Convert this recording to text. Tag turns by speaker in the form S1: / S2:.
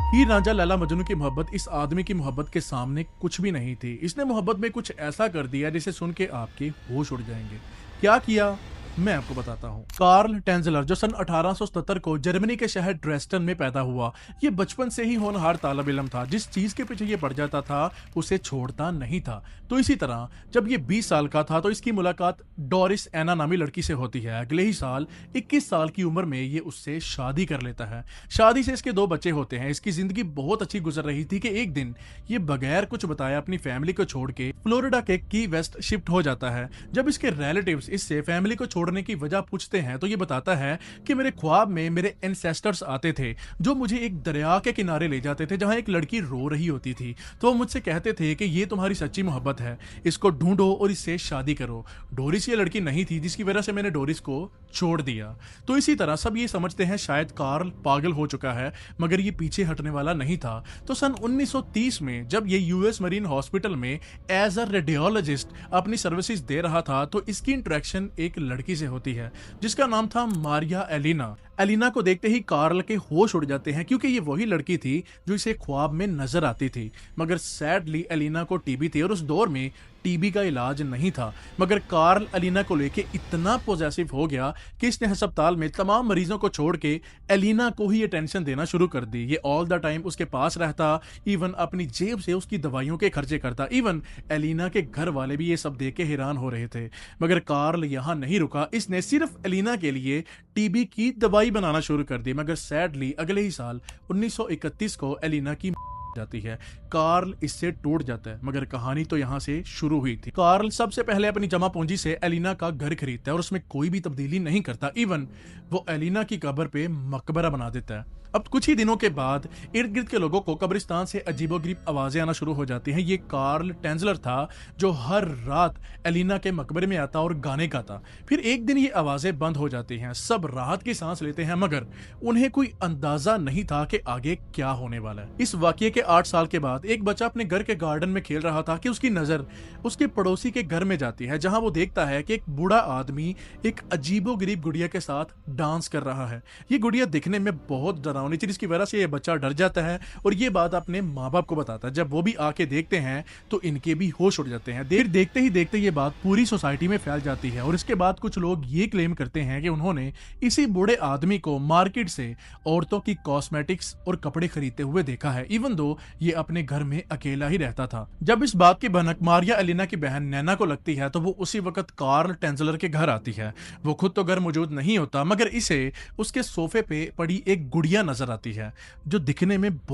S1: हीर रांझा लैला मजनू की मोहब्बत इस आदमी की मोहब्बत के सामने कुछ भी नहीं थी। इसने मोहब्बत में कुछ ऐसा कर दिया जिसे सुन के आपके होश उड़ जाएंगे। क्या किया, मैं आपको बताता हूँ। कार्ल टेंजलर, जो सन 1877 को जर्मनी के शहर ड्रेस्टन में पैदा हुआ, ये बचपन से ही होनहार तालब इल्म था। जिस चीज के पीछे ये पड़ जाता था उसे छोड़ता नहीं था। तो इसी तरह जब ये 20 साल का था तो इसकी मुलाकात डोरिस एना नामी लड़की से होती है। अगले ही साल 21 साल की उम्र में ये उससे शादी कर लेता है। शादी से इसके 2 बच्चे होते हैं। इसकी जिंदगी बहुत अच्छी गुजर रही थी कि एक दिन ये बगैर कुछ बताए अपनी फैमिली को छोड़ के फ्लोरिडा के की वेस्ट शिफ्ट हो जाता है। जब इसके रिलेटिव्स इससे फैमिली को छोड़ने की वजह पूछते हैं तो ये बताता है कि मेरे ख्वाब में मेरे एंसेस्टर्स आते थे जो मुझे एक दरिया के किनारे ले जाते थे जहां एक लड़की रो रही होती थी। तो वो मुझसे कहते थे कि ये तुम्हारी सच्ची मोहब्बत है, इसको ढूंढो और इससे शादी करो। डोरिस ये लड़की नहीं थी जिसकी वजह से मैंने डोरिस को छोड़ दिया। तो इसी तरह सब ये समझते हैं शायद कार्ल पागल हो चुका है, मगर ये पीछे हटने वाला नहीं था। तो सन 1930 में जब ये यूएस मरीन हॉस्पिटल में एज अ रेडियोलॉजिस्ट अपनी सर्विसेज दे रहा था तो इसकी इंटरेक्शन एक लड़की से होती है जिसका नाम था मारिया एलिना। एलिना को देखते ही कार्ल के होश उड़ जाते हैं क्योंकि ये वही लड़की थी जो इसे ख्वाब में नजर आती थी। मगर सैडली एलिना को टीबी थी और उस दौर में टीबी का इलाज नहीं था। मगर कार्ल एलिना को लेके इतना पॉजेसिव हो गया कि इसने अस्पताल में तमाम मरीजों को छोड़ के एलिना को ही अटेंशन देना शुरू कर दी। ये ऑल द टाइम उसके पास रहता, इवन अपनी जेब से उसकी दवाइयों के खर्चे करता। इवन एलिना के घर वाले भी ये सब देख के हैरान हो रहे थे। मगर कार्ल यहां नहीं रुका, इसने सिर्फ एलिना के लिए टीबी की दवाई बनाना शुरू कर दी। मगर सैडली अगले ही साल 1931 को एलिना की जाती है। कार्ल इससे टूट जाता है। मगर कहानी तो यहां से शुरू हुई थी। कार्ल सबसे पहले अपनी जमा पूंजी से एलिना का घर खरीदता है और उसमें कोई भी तब्दीली नहीं करता। इवन वो एलिना की कब्र पे मकबरा बना देता है। अब कुछ ही दिनों के बाद इर्द गिर्द के लोगों को कब्रिस्तान से अजीबोगरीब आवाजें आना शुरू हो जाती हैं। ये कार्ल टेंजलर था जो हर रात एलिना के मकबरे में आता और गाने गाता। फिर एक दिन ये आवाजें बंद हो जाती हैं। सब राहत की सांस लेते हैं मगर उन्हें कोई अंदाजा नहीं था कि आगे क्या होने वाला है। इस वाकये के 8 साल के बाद एक बच्चा अपने घर के गार्डन में खेल रहा था कि उसकी नजर उसके पड़ोसी के घर में जाती है जहां वो देखता है कि एक बूढ़ा आदमी एक अजीबोगरीब गुड़िया के साथ डांस कर रहा है। ये गुड़िया दिखने में बहुत डरावनी थी जिसकी वजह से ये बच्चा डर जाता है और ये बात अपने माँ बाप को बताता है। जब वो भी आके देखते हैं तो इनके भी होश उड़ जाते हैं। देखते ही देखते ये बात पूरी सोसाइटी में फैल जाती है और इसके बाद कुछ लोग ये क्लेम करते हैं कि उन्होंने इसी बूढ़े आदमी को मार्केट से औरतों की कॉस्मेटिक्स और कपड़े खरीदते हुए देखा है, इवन दो ये अपने घर में अकेला ही रहता था। जब इस बात की भनक मारिया एलिना की बहन नैना को लगती है तो वो उसी वक्त कार्ल टेंजलर के घर आती है। वो खुद तो घर मौजूद नहीं होता मगर इसे उसके सोफे पे पड़ी एक गुड़िया नजर आती है जो दिखने में